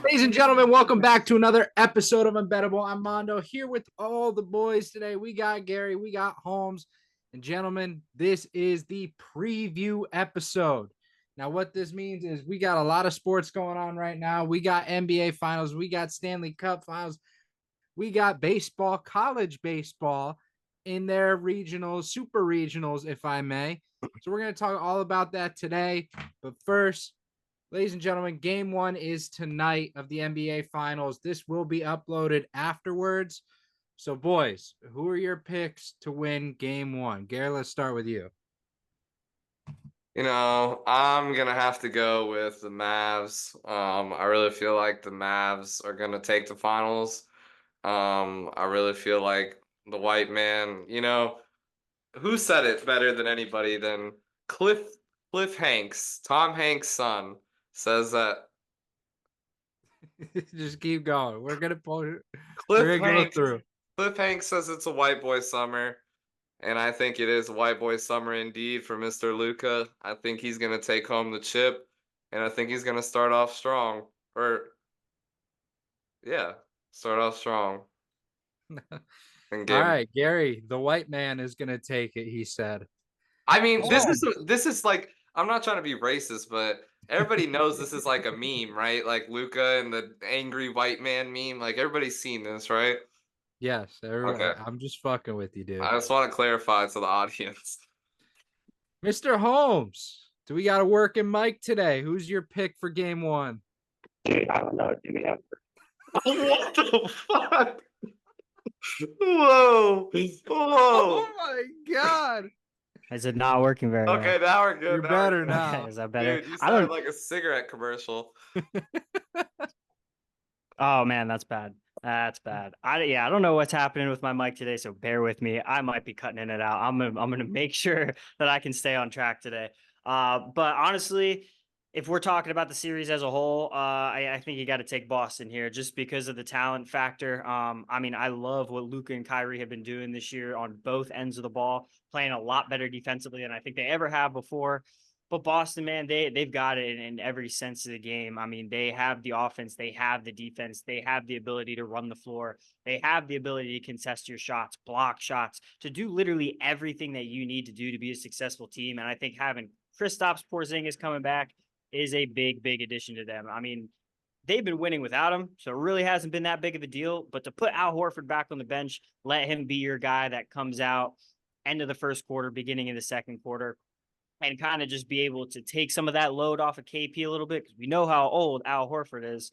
Ladies and gentlemen, welcome back to another episode of Unbettable. I'm Mondo here with all the boys today. We got Gary, we got Holmes, and gentlemen, this is the preview episode. Now, what this means is we got a lot of sports going on right now. We got NBA finals, we got Stanley Cup finals, we got baseball, college baseball in their regionals, super regionals, if I may. So we're going to talk all about that today. But first, ladies and gentlemen, game one is tonight of the NBA Finals. This will be uploaded afterwards. So, boys, who are your picks to win game one? Gary, let's start with you. I'm going to have to go with the Mavs. I really feel like the Mavs are going to take the finals. I really feel like the white man, who said it better than anybody than Cliff Hanks, Tom Hanks' son, says that Just keep going. We're gonna Cliff go Hanks through. Cliff Hanks says it's a white boy summer. And I think it is a white boy summer indeed for Mr. Luka. I think he's going to take home the chip, and I think he's going to start off strong. Start off strong. All right, Gary, the white man is gonna take it. He said. I mean, this is like, I'm not trying to be racist, but everybody knows this is like a meme, right? Like Luka and the angry white man meme. Like everybody's seen this, right? Yes, Okay. I'm just fucking with you, dude. I just want to clarify to the audience. Mr. Holmes, do we got a working mic today? Who's your pick for game one? Dude, I don't know. Do we have? What the fuck? Whoa! Oh my god! Is it not working very well? Okay, now we're good. You're better now. Is that better? Dude, you sounded like a cigarette commercial. Oh man, that's bad. That's bad. I don't know what's happening with my mic today, so bear with me. I might be cutting in and out. I'm gonna make sure that I can stay on track today. But honestly, if we're talking about the series as a whole, I think you got to take Boston here just because of the talent factor. I mean, I love what Luka and Kyrie have been doing this year on both ends of the ball, playing a lot better defensively than I think they ever have before. But Boston, man, they've got it in every sense of the game. I mean, they have the offense, they have the defense, they have the ability to run the floor, they have the ability to contest your shots, block shots, to do literally everything that you need to do to be a successful team. And I think having Kristaps Porzingis coming back is a big, big addition to them. I mean, they've been winning without him, so it really hasn't been that big of a deal. But to put Al Horford back on the bench, let him be your guy that comes out end of the first quarter, beginning of the second quarter, and kind of just be able to take some of that load off of KP a little bit because we know how old Al Horford is.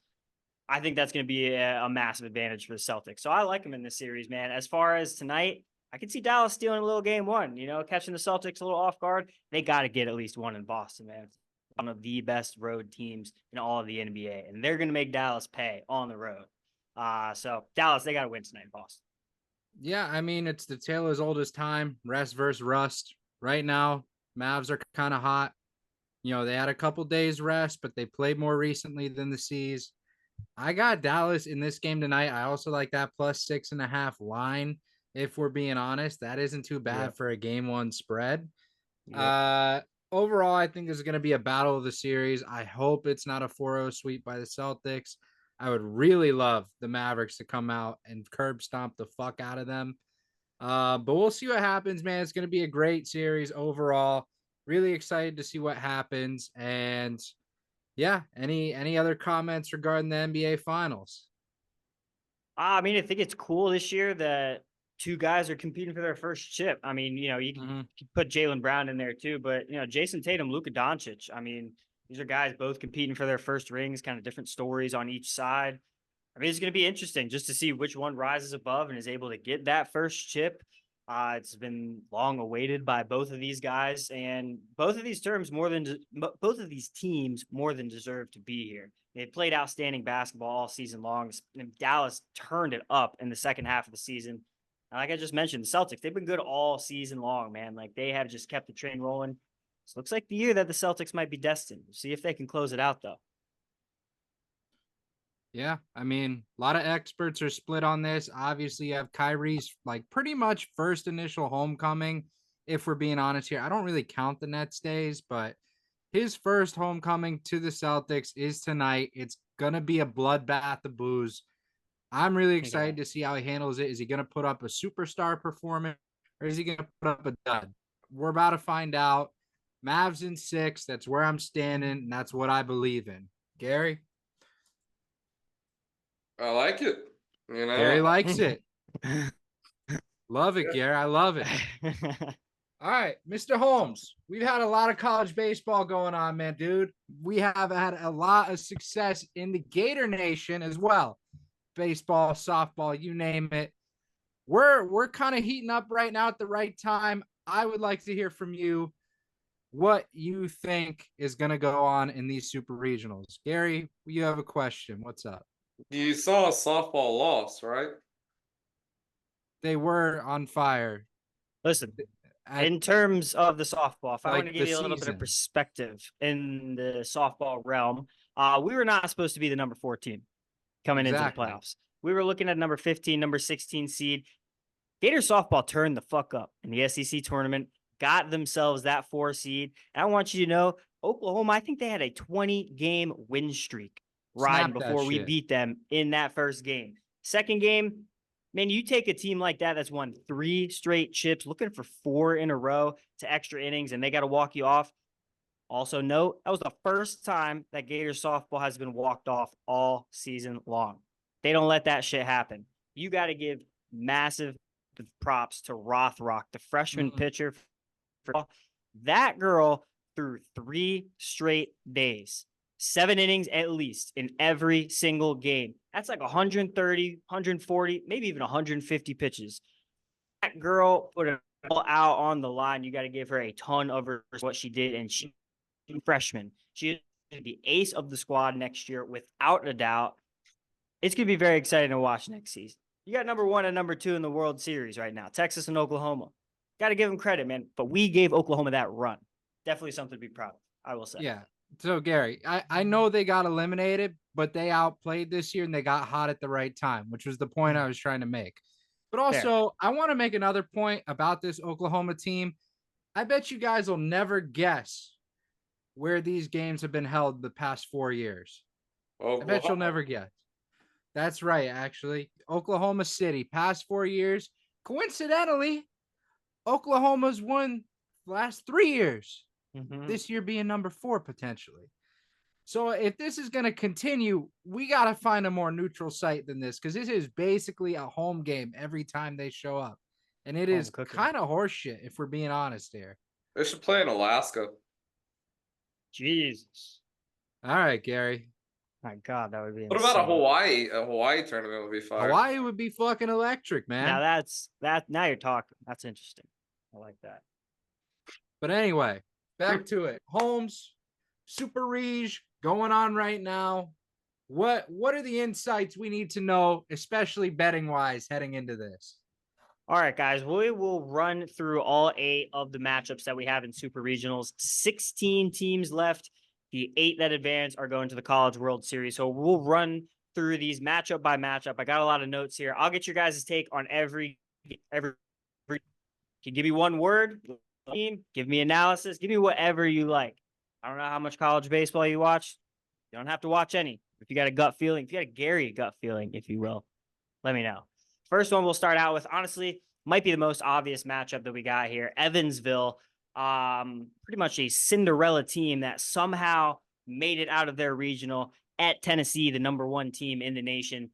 I think that's going to be a massive advantage for the Celtics. So I like them in this series, man. As far as tonight, I can see Dallas stealing a little game one, catching the Celtics a little off guard. They got to get at least one in Boston, man. It's one of the best road teams in all of the NBA, and they're going to make Dallas pay on the road. So Dallas, they got to win tonight in Boston. Yeah, I mean, it's the tale as old as time, rest versus rust. Right now, Mavs are kind of hot. They had a couple days rest, but they played more recently than the C's. I got Dallas in this game tonight. I also like that plus 6.5 line. If we're being honest, that isn't too bad for a game one spread. Overall, I think this is going to be a battle of the series. I hope it's not a 4-0 sweep by the Celtics. I would really love the Mavericks to come out and curb stomp the fuck out of them. But we'll see what happens, man. It's going to be a great series overall. Really excited to see what happens. And yeah, any other comments regarding the NBA Finals? I mean, I think it's cool this year that two guys are competing for their first chip. I mean, you can put Jaylen Brown in there too, but Jason Tatum, Luka Doncic. I mean, these are guys both competing for their first rings, kind of different stories on each side. I mean, it's going to be interesting just to see which one rises above and is able to get that first chip. It's been long awaited by both of these guys, and both of these both of these teams more than deserve to be here. They played outstanding basketball all season long. And Dallas turned it up in the second half of the season. And like I just mentioned, the Celtics, they've been good all season long, man. Like they have just kept the train rolling. This looks like the year that the Celtics might be destined. We'll see if they can close it out, though. Yeah, I mean, a lot of experts are split on this. Obviously, you have Kyrie's like pretty much first initial homecoming. If we're being honest here, I don't really count the Nets days, but His first homecoming to the Celtics is tonight. It's gonna be a bloodbath of booze. I'm really Yeah. excited to see how he handles it. Is he gonna put up a superstar performance or is he gonna put up a dud? We're about to find out. Mavs in 6. That's where I'm standing, and that's what I believe in. Gary? I like it. You Gary know, likes it. Love it, yeah. Gary. I love it. All right, Mr. Holmes, we've had a lot of college baseball going on, man, dude. We have had a lot of success in the Gator Nation as well. Baseball, softball, you name it. We're kind of heating up right now at the right time. I would like to hear from you what you think is going to go on in these super regionals. Gary, you have a question. What's up? You saw a softball loss, right? They were on fire Listen, at in terms of the softball, if I want to like the give you a little bit of season. perspective in the softball realm, we were not supposed to be the number 4 team coming into the Exactly. playoffs. We were looking at number 15, number 16 seed. Gator softball turned the fuck up in the SEC tournament, got themselves that 4 seed. And I want you to know, Oklahoma, I think they had a 20-game win streak riding Snap that before we shit. beat them in that first game. Second game, man, you take a team like that that's won 3 straight chips, looking for 4 in a row to extra innings, and they got to walk you off. Also note, that was the first time that Gator softball has been walked off all season long. They don't let that shit happen. You got to give massive props to Rothrock, the freshman pitcher. That girl threw 3 straight days, 7 innings at least in every single game. That's like 130, 140, maybe even 150 pitches. That girl put it all out on the line. You got to give her a ton of what she did, and she freshman. She is the ace of the squad next year, without a doubt. It's going to be very exciting to watch next season. You got number 1 and number 2 in the World Series right now, Texas and Oklahoma. Got to give them credit, man. But we gave Oklahoma that run. Definitely something to be proud of, I will say. Yeah. So, Gary, I know they got eliminated, but they outplayed this year and they got hot at the right time, which was the point I was trying to make. But also, I want to make another point about this Oklahoma team. I bet you guys will never guess where these games have been held the past 4 years. I bet you'll never guess. That's right, actually. Oklahoma City, past 4 years. Coincidentally, Oklahoma's won the last 3 years. This year being number 4 potentially. So if this is going to continue, we got to find a more neutral site than this because this is basically a home game every time they show up. And it is kind of horseshit if we're being honest here. They should play in Alaska. Jesus. All right, Gary. My God, that would be What insane. about a Hawaii? A Hawaii tournament would be fire. Hawaii would be fucking electric, man. Now that's that. Now you're talking. That's interesting. I like that. But anyway, back to it. Holmes, Super Rege going on right now. What are the insights we need to know, especially betting wise, heading into this? All right, guys, we will run through all 8 of the matchups that we have in Super Regionals. 16 teams left. The 8 that advance are going to the College World Series. So we'll run through these matchup by matchup. I got a lot of notes here. I'll get your guys' take on every. Can you give me one word? Give me analysis. Give me whatever you like. I don't know how much college baseball you watch. You don't have to watch any. If you got a gut feeling, if you got a Gary gut feeling, if you will, let me know. First one we'll start out with, honestly, might be the most obvious matchup that we got here. Evansville, pretty much a Cinderella team that somehow made it out of their regional at Tennessee, the number 1 team in the nation.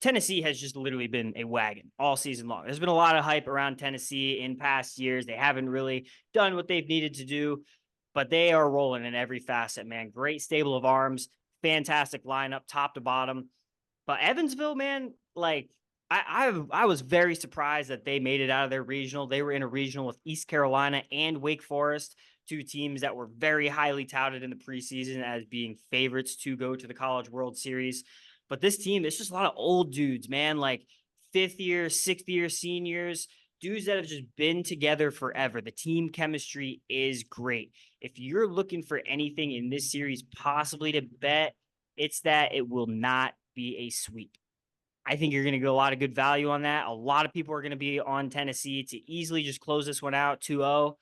Tennessee has just literally been a wagon all season long. There's been a lot of hype around Tennessee in past years. They haven't really done what they've needed to do, but they are rolling in every facet, man. Great stable of arms, fantastic lineup, top to bottom. But Evansville, man, like I was very surprised that they made it out of their regional. They were in a regional with East Carolina and Wake Forest, 2 teams that were very highly touted in the preseason as being favorites to go to the College World Series. But this team, it's just a lot of old dudes, man, like 5th year, 6th year seniors, dudes that have just been together forever. The team chemistry is great. If you're looking for anything in this series possibly to bet, it's that it will not be a sweep. I think you're going to get a lot of good value on that. A lot of people are going to be on Tennessee to easily just close this one out 2-0.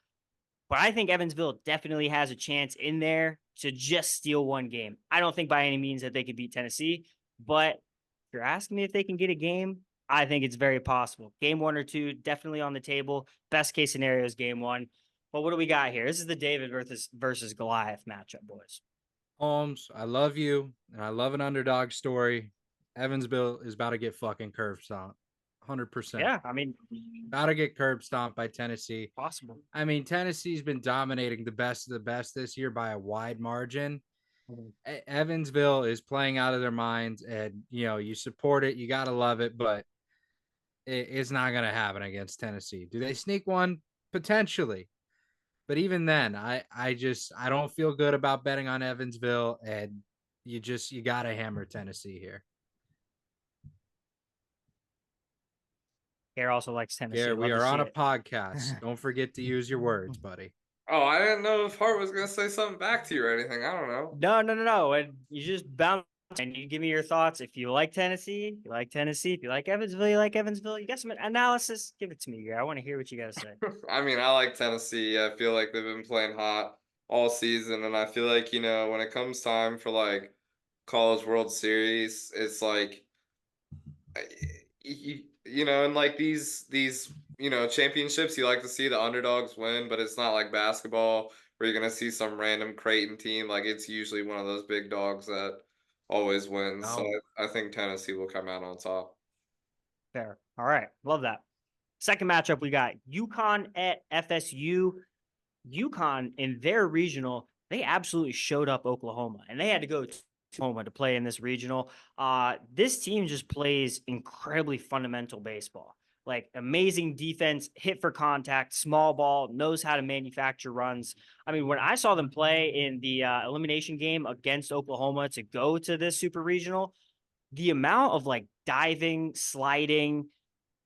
But I think Evansville definitely has a chance in there to just steal one game. I don't think by any means that they could beat Tennessee, but if you're asking me if they can get a game, I think it's very possible. Game 1 or 2, definitely on the table. Best case scenario is game 1. But what do we got here? This is the David versus Goliath matchup, boys. Holmes, I love you, and I love an underdog story. Evansville is about to get fucking curb stomped. 100%. Yeah, I mean, About to get curb stomped by Tennessee. possible. I mean, Tennessee's been dominating the best of the best this year by a wide margin. Evansville is playing out of their minds, and you support it, you gotta love it, but it's not gonna happen against Tennessee. Do they sneak one? Potentially, but even then, I don't feel good about betting on Evansville, and you gotta hammer Tennessee here. Gare also likes Tennessee. Gare, we Love to are on see a it. podcast. Don't forget to use your words, buddy. Oh, I didn't know if Hart was gonna say something back to you or anything. I don't know. No. And you just bounce and you give me your thoughts. If you like Tennessee, you like Tennessee. If you like Evansville, you like Evansville. You got some analysis? Give it to me, Gare. I want to hear what you got to say. I mean, I like Tennessee. I feel like they've been playing hot all season, and I feel like, when it comes time for like College World Series, it's like and like these championships, you like to see the underdogs win, but it's not like basketball where you're gonna see some random Creighton team. Like it's usually one of those big dogs that always wins. So No. I think Tennessee will come out on top. Fair. All right. Love that. Second matchup, we got UConn at FSU. UConn in their regional, they absolutely showed up Oklahoma, and they had to go to Oklahoma to play in this regional. This team just plays incredibly fundamental baseball, like amazing defense, hit for contact, small ball, knows how to manufacture runs. I mean, when I saw them play in the elimination game against Oklahoma to go to this super regional, the amount of like diving, sliding,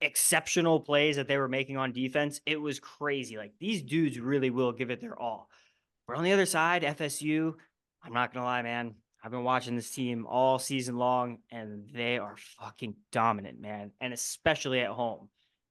exceptional plays that they were making on defense, it was crazy. Like these dudes really will give it their all. But on the other side, FSU, I'm not gonna lie, man. I've been watching this team all season long, and they are fucking dominant, man. And especially at home.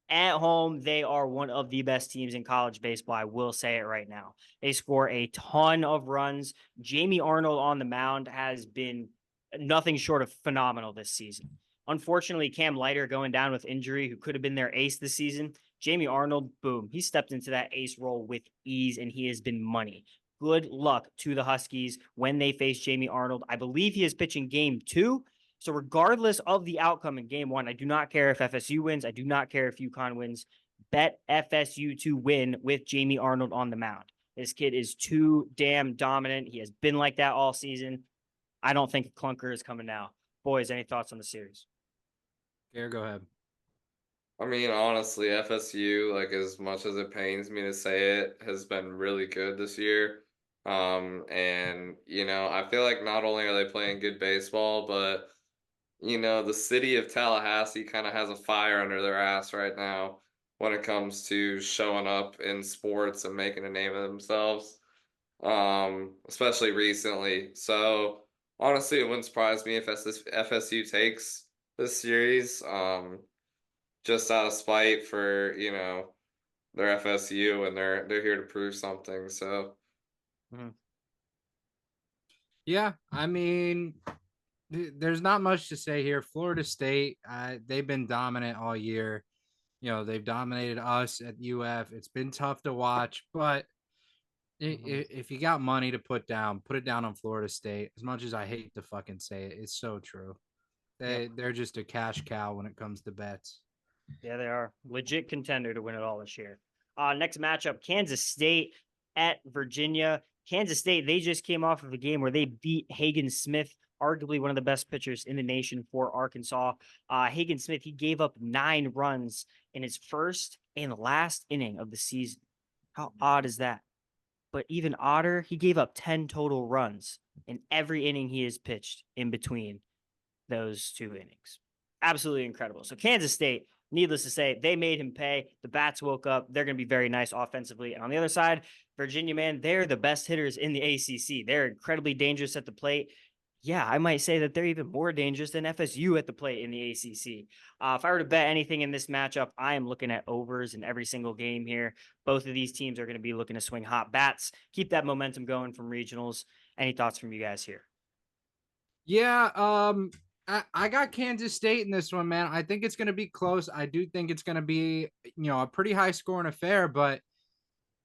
At home, they are one of the best teams in college baseball. I will say it right now. They score a ton of runs. Jamie Arnold on the mound has been nothing short of phenomenal this season. Unfortunately, Cam Leiter going down with injury, who could have been their ace this season. Jamie Arnold, boom, he stepped into that ace role with ease, and he has been money. Good luck to the Huskies when they face Jamie Arnold. I believe he is pitching game 2. So regardless of the outcome in game 1, I do not care if FSU wins. I do not care if UConn wins. Bet FSU to win with Jamie Arnold on the mound. This kid is too damn dominant. He has been like that all season. I don't think a clunker is coming now. Boys, any thoughts on the series? Gare, go ahead. I mean, honestly, FSU, like as much as it pains me to say it, has been really good this year. And I feel like not only are they playing good baseball, but the city of Tallahassee kind of has a fire under their ass right now when it comes to showing up in sports and making a name of themselves. Especially recently. So honestly, it wouldn't surprise me if FSU takes this series. Just out of spite for, their FSU, and they're here to prove something. So Yeah, I mean, there's not much to say here. Florida State, they've been dominant all year. They've dominated us at UF. It's been tough to watch, but if you got money to put it down on Florida State. As much as I hate to fucking say it, it's so true. They're just a cash cow when it comes to bets. Yeah, they are. Legit contender to win it all this year. Next matchup, Kansas State at Virginia. Kansas State, they just came off of a game where they beat Hagen Smith, arguably one of the best pitchers in the nation for Arkansas. Hagen Smith, he gave up 9 runs in his first and last inning of the season. How odd is that? But even odder, he gave up 10 total runs in every inning he has pitched in between those 2 innings. Absolutely incredible. So Kansas State, needless to say, they made him pay. The bats woke up. They're going to be very nice offensively. And on the other side, Virginia, man, they're the best hitters in the ACC. They're incredibly dangerous at the plate. Yeah, I might say that they're even more dangerous than FSU at the plate in the ACC. If I were to bet anything in this matchup, I am looking at overs in every single game here. Both of these teams are going to be looking to swing hot bats, keep that momentum going from regionals. Any thoughts from you guys here? Yeah, I got Kansas State in this one, man. I think it's going to be close. I do think it's going to be, a pretty high scoring affair, but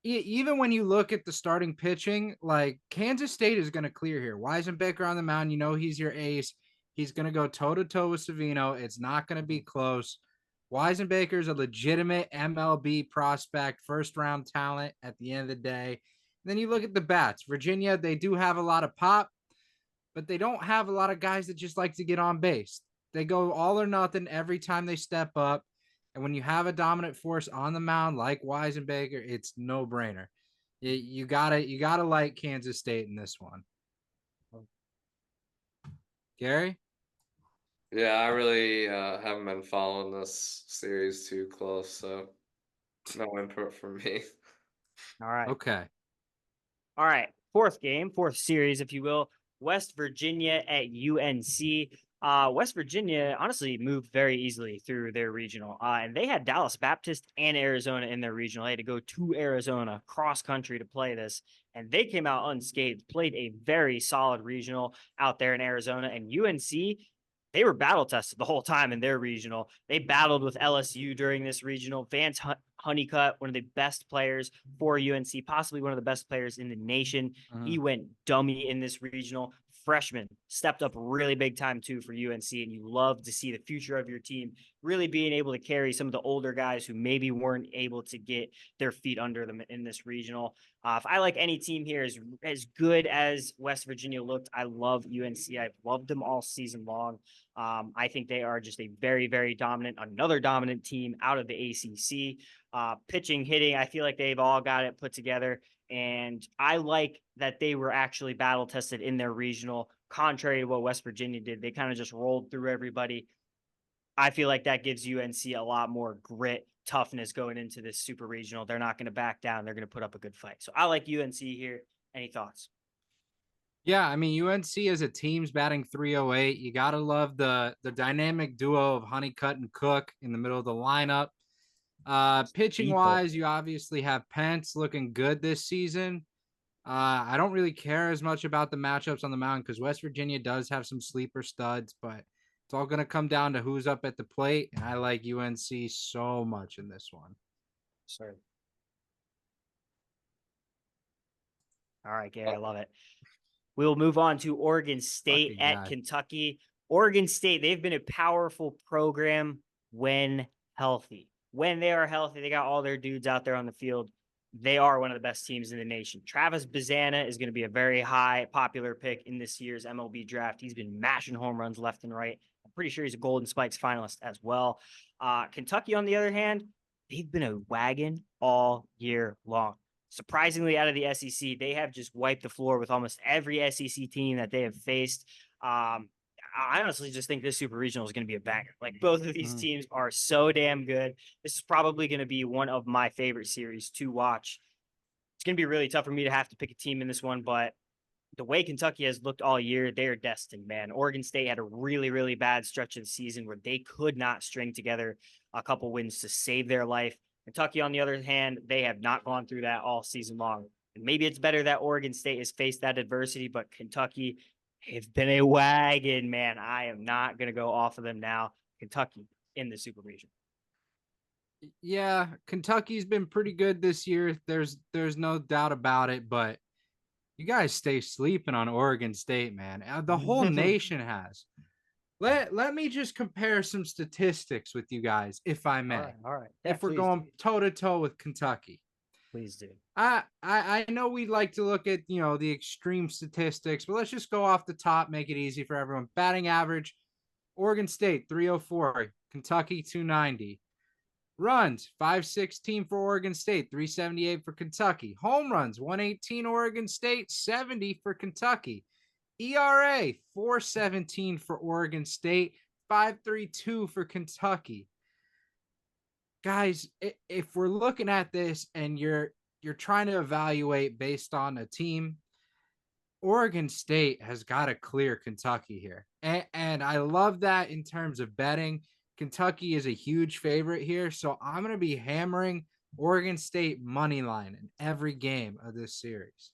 even when you look at the starting pitching, like Kansas State is going to clear here. Weisenbaker on the mound, he's your ace. He's going to go toe to toe with Savino. It's not going to be close. Weisenbaker is a legitimate MLB prospect, first round talent at the end of the day. And then you look at the bats. Virginia, they do have a lot of pop, but they don't have a lot of guys that just like to get on base. They go all or nothing every time they step up. And when you have a dominant force on the mound like Weisenbaker, it's no brainer. You gotta like Kansas State in this one. Gary? Yeah, I really haven't been following this series too close, so no input from me. All right. Okay. All right. Fourth game, fourth series, if you will. West Virginia at UNC. West Virginia honestly moved very easily through their regional. And they had Dallas Baptist and Arizona in their regional. They had to go to Arizona cross country to play this. And they came out unscathed, played a very solid regional out there in Arizona. And UNC, they were battle tested the whole time in their regional. They battled with LSU during this regional. Vance Honeycutt, one of the best players for UNC, possibly one of the best players in the nation. He went dummy in this regional. Freshman stepped up really big time too for UNC, and you love to see the future of your team really being able to carry some of the older guys who maybe weren't able to get their feet under them in this regional. If I like any team here as good as West Virginia looked, I love UNC. I've loved them all season long. I think they are just a very, very dominant, another dominant team out of the ACC. Pitching, hitting, I feel like they've all got it put together. And I like that they were actually battle tested in their regional, contrary to what West Virginia did. They kind of just rolled through everybody. I feel like that gives UNC a lot more grit, toughness going into this super regional. They're not going to back down. They're going to put up a good fight. So I like UNC here. Any thoughts? Yeah, I mean UNC as a team's batting 308. You gotta love the dynamic duo of Honeycutt and Cook in the middle of the lineup. Pitching Lethal. wise, you obviously have Pence looking good this season. I don't really care as much about the matchups on the mound because West Virginia does have some sleeper studs, but it's all going to come down to who's up at the plate. And I like UNC so much in this one. Sorry. All right, Gary, I love it. We'll move on to Oregon State Fucking at guy. Kentucky. Oregon State, they've been a powerful program when healthy. When they are healthy, they got all their dudes out there on the field. They are one of the best teams in the nation. Travis Bazana is going to be a very high popular pick in this year's MLB draft. He's been mashing home runs left and right. I'm pretty sure he's a Golden Spikes finalist as well. Kentucky, on the other hand, they've been a wagon all year long. Surprisingly, out of the SEC, they have just wiped the floor with almost every SEC team that they have faced. I honestly just think this super regional is going to be a banger. Like both of these teams are so damn good. This is probably going to be one of my favorite series to watch. It's going to be really tough for me to have to pick a team in this one, but the way Kentucky has looked all year, they're destined, man. Oregon State had a really, really bad stretch of the season where they could not string together a couple wins to save their life. Kentucky, on the other hand, they have not gone through that all season long. And maybe it's better that Oregon State has faced that adversity, but Kentucky has been a wagon, man. I am not going to go off of them now. Kentucky in the super region. Yeah, Kentucky's been pretty good this year. There's no doubt about it, but you guys stay sleeping on Oregon State, man. The whole nation has. Let me just compare some statistics with you guys, if I may. All right. Yeah, If we're please going toe to toe with Kentucky. Please do. I know we'd like to look at the extreme statistics, but let's just go off the top, make it easy for everyone. Batting average, Oregon State 304, Kentucky 290. Runs 516 for Oregon State, 378 for Kentucky. Home runs 118 Oregon State, 70 for Kentucky. ERA 417 for Oregon State, 532 for Kentucky. Guys, if we're looking at this and you're trying to evaluate based on a team, Oregon State has got to clear Kentucky here. And I love that in terms of betting. Kentucky is a huge favorite here. So I'm going to be hammering Oregon State money line in every game of this series.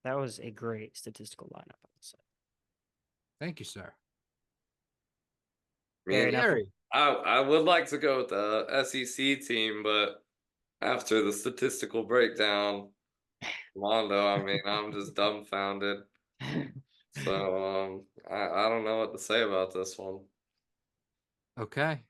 That was a great statistical lineup, I would say. Thank you, sir. Fair enough. I would like to go with the SEC team, but after the statistical breakdown, Mondo, I mean, I'm just dumbfounded. So I don't know what to say about this one. Okay.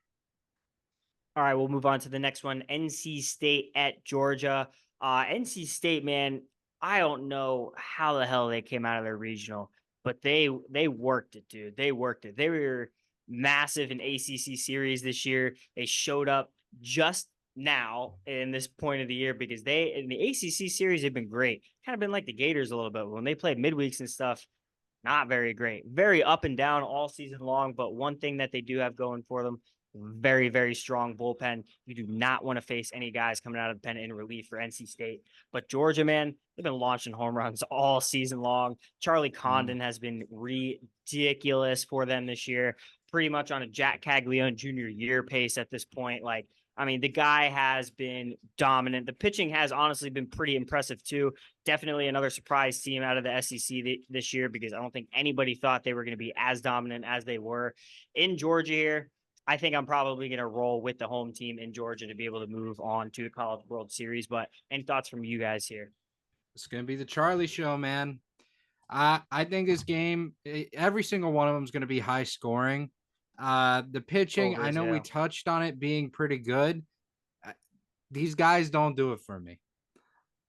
All right, we'll move on to the next one. NC State at Georgia. NC State, man, I don't know how the hell they came out of their regional, but they worked it, dude. They worked it. They were massive in ACC series this year. They showed up just now in this point of the year because they in the ACC series they've been great. Kind of been like the Gators a little bit when they played midweeks and stuff. Not very great. Very up and down all season long. But one thing that they do have going for them, very, very strong bullpen. You do not want to face any guys coming out of the pen in relief for NC State. But Georgia, man, they've been launching home runs all season long. Charlie Condon has been ridiculous for them this year, pretty much on a Jack Caglione Jr. year pace at this point. Like, I mean, the guy has been dominant. The pitching has honestly been pretty impressive too. Definitely another surprise team out of the SEC this year because I don't think anybody thought they were going to be as dominant as they were in Georgia here. I think I'm probably going to roll with the home team in Georgia to be able to move on to the College World Series. But any thoughts from you guys here? It's going to be the Charlie show, man. I think this game, every single one of them is going to be high scoring. The pitching, I know we touched on it being pretty good. These guys don't do it for me.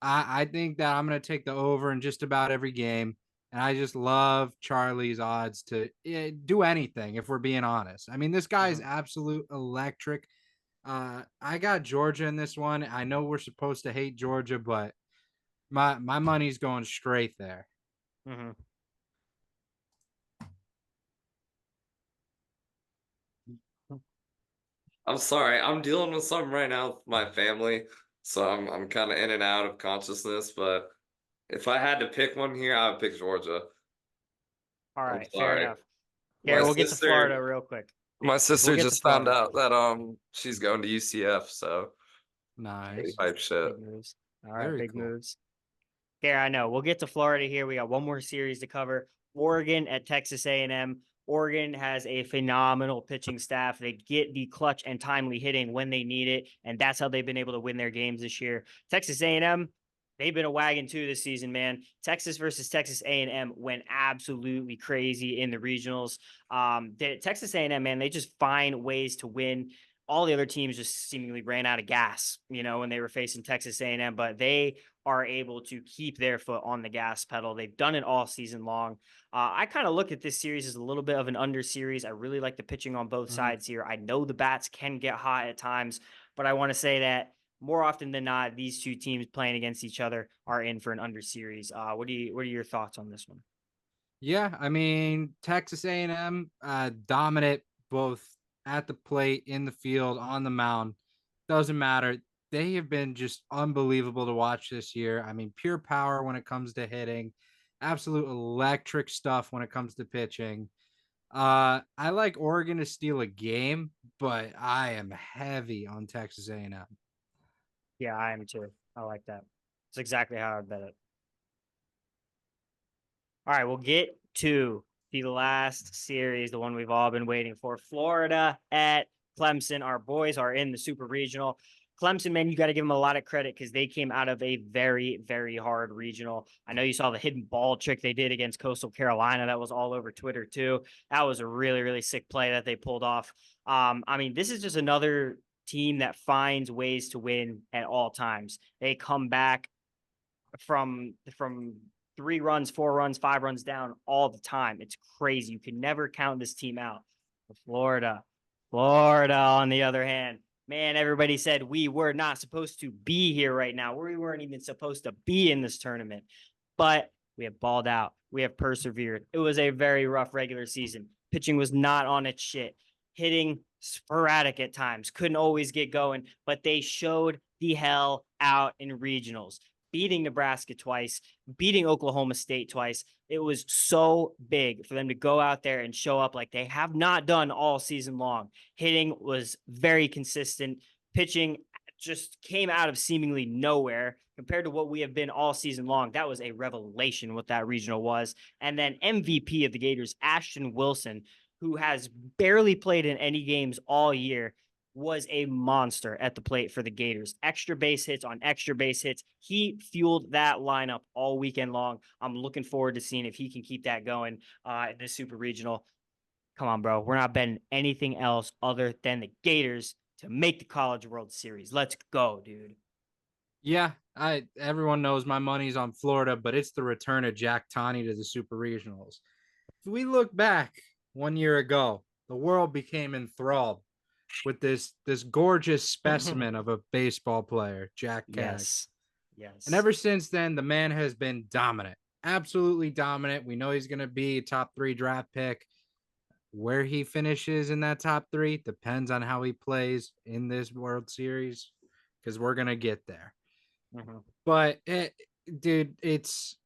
I think that I'm going to take the over in just about every game. And I just love Charlie's odds to do anything, if we're being honest. I mean, this guy is absolute electric. I got Georgia in this one. I know we're supposed to hate Georgia, but my money's going straight there. Mm-hmm. I'm sorry, I'm dealing with something right now with my family, so I'm kind of in and out of consciousness. But if I had to pick one here, I would pick Georgia. All I'm right, fair sorry. enough. Yeah, we'll get to Florida real quick. My sister We'll just found out that she's going to UCF, so nice type shit. Big moves. All right, Very big cool. moves. Yeah, I know. We'll get to Florida here. We got one more series to cover. Oregon at Texas A&M. Oregon has a phenomenal pitching staff. They get the clutch and timely hitting when they need it, and that's how they've been able to win their games this year. Texas A&M, they've been a wagon too this season, man. Texas versus Texas A&M went absolutely crazy in the regionals. Texas A&M, man, they just find ways to win. All the other teams just seemingly ran out of gas, when they were facing Texas A&M, but they are able to keep their foot on the gas pedal. They've done it all season long. I kind of look at this series as a little bit of an under series. I really like the pitching on both sides here. I know the bats can get hot at times, but I want to say that more often than not, these two teams playing against each other are in for an under series. What are your thoughts on this one? Yeah, I mean, Texas A&M dominant both at the plate, in the field, on the mound. Doesn't matter. They have been just unbelievable to watch this year. I mean, pure power when it comes to hitting, absolute electric stuff when it comes to pitching. I like Oregon to steal a game, but I am heavy on Texas A&M. Yeah, I am too. I like that. It's exactly how I bet it. All right, we'll get to the last series, the one we've all been waiting for. Florida at Clemson. Our boys are in the Super Regional. Clemson, man, you got to give them a lot of credit because they came out of a very, very hard regional. I know you saw the hidden ball trick they did against Coastal Carolina. That was all over Twitter, too. That was a really, really sick play that they pulled off. I mean, this is just another team that finds ways to win at all times. They come back from 3 runs, 4 runs, 5 runs down all the time. It's crazy. You can never count this team out. Florida, on the other hand, man, everybody said we were not supposed to be here right now. We weren't even supposed to be in this tournament, but we have balled out. We have persevered. It was a very rough regular season. Pitching was not on its shit. Hitting sporadic at times. Couldn't always get going, but they showed the hell out in regionals. beating Nebraska twice, beating Oklahoma State twice. It was so big for them to go out there and show up like they have not done all season long. Hitting was very consistent. Pitching just came out of seemingly nowhere compared to what we have been all season long. That was a revelation what that regional was. And then MVP of the Gators, Ashton Wilson, who has barely played in any games all year, was a monster at the plate for the Gators. Extra base hits on extra base hits. He fueled that lineup all weekend long. I'm looking forward to seeing if he can keep that going in this super regional. Come on, bro. We're not betting anything else other than the Gators to make the College World Series. Let's go, dude. Yeah, everyone knows my money's on Florida, but it's the return of Jack Tani to the Super Regionals. If we look back 1 year ago, the world became enthralled with this gorgeous specimen of a baseball player, Jack Tag. Yes. And ever since then, the man has been dominant, absolutely dominant. We know he's going to be a top 3 draft pick. Where he finishes in that top 3 depends on how he plays in this World Series, because we're going to get there. But dude, it's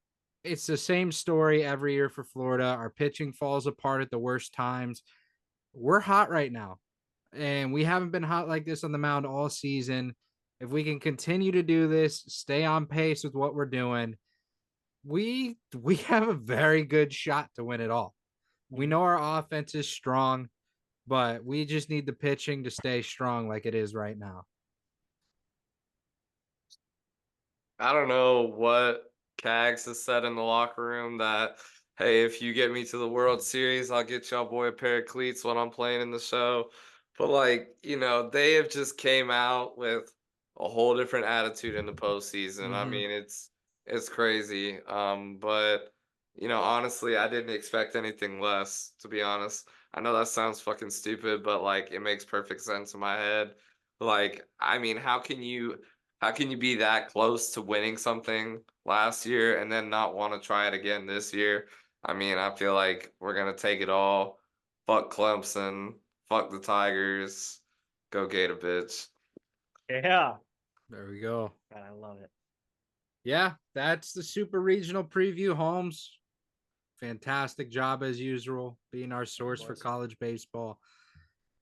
the same story every year for Florida. Our pitching falls apart at the worst times. We're hot right now, and we haven't been hot like this on the mound all season. If we can continue to do this, stay on pace with what we're doing, we have a very good shot to win it all. We know our offense is strong, but we just need the pitching to stay strong like it is right now. I don't know what Cags has said in the locker room that, hey, if you get me to the World Series, I'll get y'all boy a pair of cleats when I'm playing in the show. But like, they have just came out with a whole different attitude in the postseason. I mean, it's crazy. But honestly, I didn't expect anything less, to be honest. I know that sounds fucking stupid, but like it makes perfect sense in my head. Like, I mean, how can you be that close to winning something last year and then not want to try it again this year? I mean, I feel like we're going to take it all. Fuck Clemson. Fuck the Tigers. Go Gator, bitch. Yeah. There we go. God, I love it. Yeah, that's the Super Regional preview, Holmes. Fantastic job as usual, being our source for college baseball.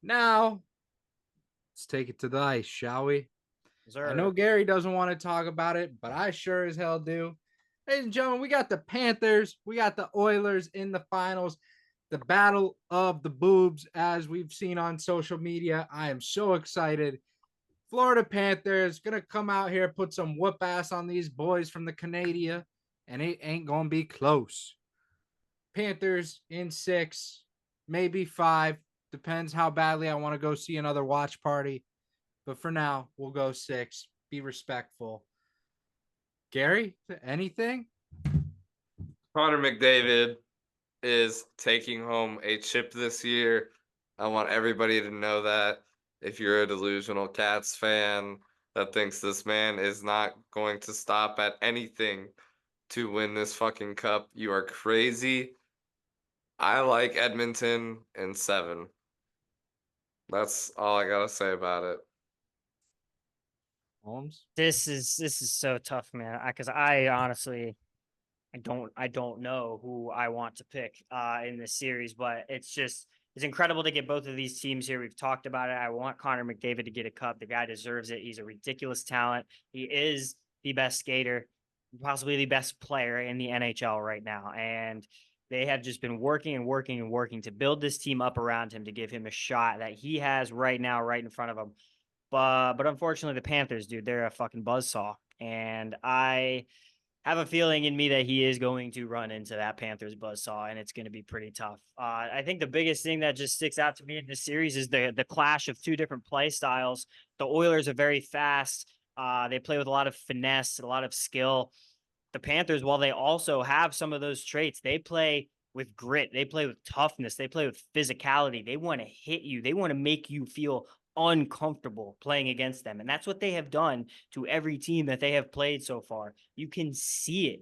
Now, let's take it to the ice, shall we? I know Gary doesn't want to talk about it, but I sure as hell do. Ladies and gentlemen, we got the Panthers, we got the Oilers in the finals, the battle of the boobs, as we've seen on social media. I am so excited. Florida Panthers gonna come out here, put some whoop ass on these boys from the Canada, and it ain't gonna be close. Panthers in 6, maybe 5. Depends how badly I want to go see another watch party. But for now, we'll go 6. Be respectful. Gary, anything? Connor McDavid is taking home a chip this year. I want everybody to know that. If you're a delusional Cats fan that thinks this man is not going to stop at anything to win this fucking cup, you are crazy. I like Edmonton in 7. That's all I gotta say about it. Holmes? This is so tough, man. Because I honestly I don't know who I want to pick in this series, but it's incredible to get both of these teams here. We've talked about it. I want Connor McDavid to get a cup. The guy deserves it. He's a ridiculous talent. He is the best skater, possibly the best player in the NHL right now. And they have just been working and working and working to build this team up around him to give him a shot that he has right now, right in front of him. But unfortunately, the Panthers, dude, they're a fucking buzzsaw. And I have a feeling in me that he is going to run into that Panthers buzzsaw, and it's going to be pretty tough. I think the biggest thing that just sticks out to me in this series is the clash of 2 different play styles. The Oilers are very fast. They play with a lot of finesse, a lot of skill. The Panthers, while they also have some of those traits, they play with grit. They play with toughness. They play with physicality. They want to hit you. They want to make you feel uncomfortable playing against them. And that's what they have done to every team that they have played so far. You can see it.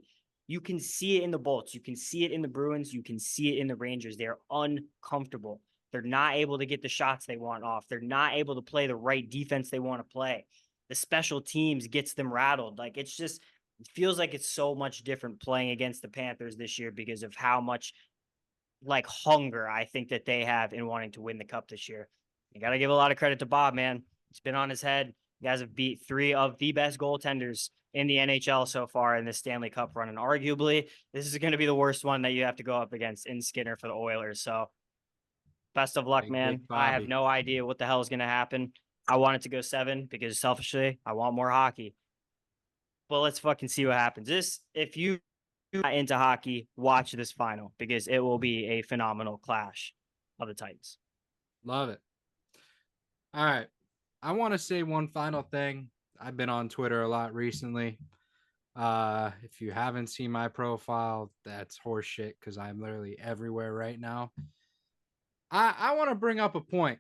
You can see it in the Bolts. You can see it in the Bruins. You can see it in the Rangers. They're uncomfortable. They're not able to get the shots they want off. They're not able to play the right defense they want to play. The special teams gets them rattled. Like, it's just it feels like it's so much different playing against the Panthers this year because of how much like hunger I think that they have in wanting to win the cup this year. You got to give a lot of credit to Bob, man. He's been on his head. You guys have beat 3 of the best goaltenders in the NHL so far in this Stanley Cup run. And arguably, this is going to be the worst one that you have to go up against in Skinner for the Oilers. So best of luck, man. Big I have Bobby. no idea what the hell is going to happen. I want it to go 7 because selfishly, I want more hockey. But let's fucking see what happens. If you not into hockey, watch this final because it will be a phenomenal clash of the Titans. Love it. All right. I want to say one final thing. I've been on Twitter a lot recently. If you haven't seen my profile, that's horseshit because I'm literally everywhere right now. I want to bring up a point.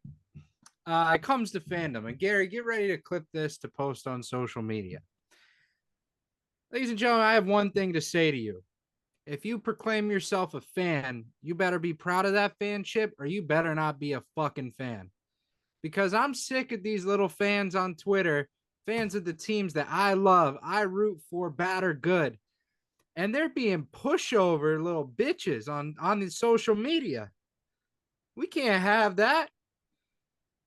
It comes to fandom. And Gary, get ready to clip this to post on social media. Ladies and gentlemen, I have one thing to say to you. If you proclaim yourself a fan, you better be proud of that fanship or you better not be a fucking fan. Because I'm sick of these little fans on Twitter, fans of the teams that I love, I root for, bad or good. And they're being pushover little bitches on the social media. We can't have that.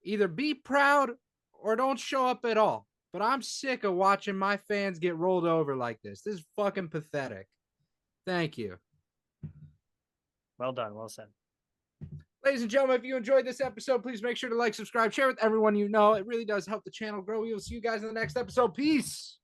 Either be proud or don't show up at all. But I'm sick of watching my fans get rolled over like this. This is fucking pathetic. Thank you. Well done. Well said. Ladies and gentlemen, if you enjoyed this episode, please make sure to like, subscribe, share with everyone you know. It really does help the channel grow. We will see you guys in the next episode. Peace.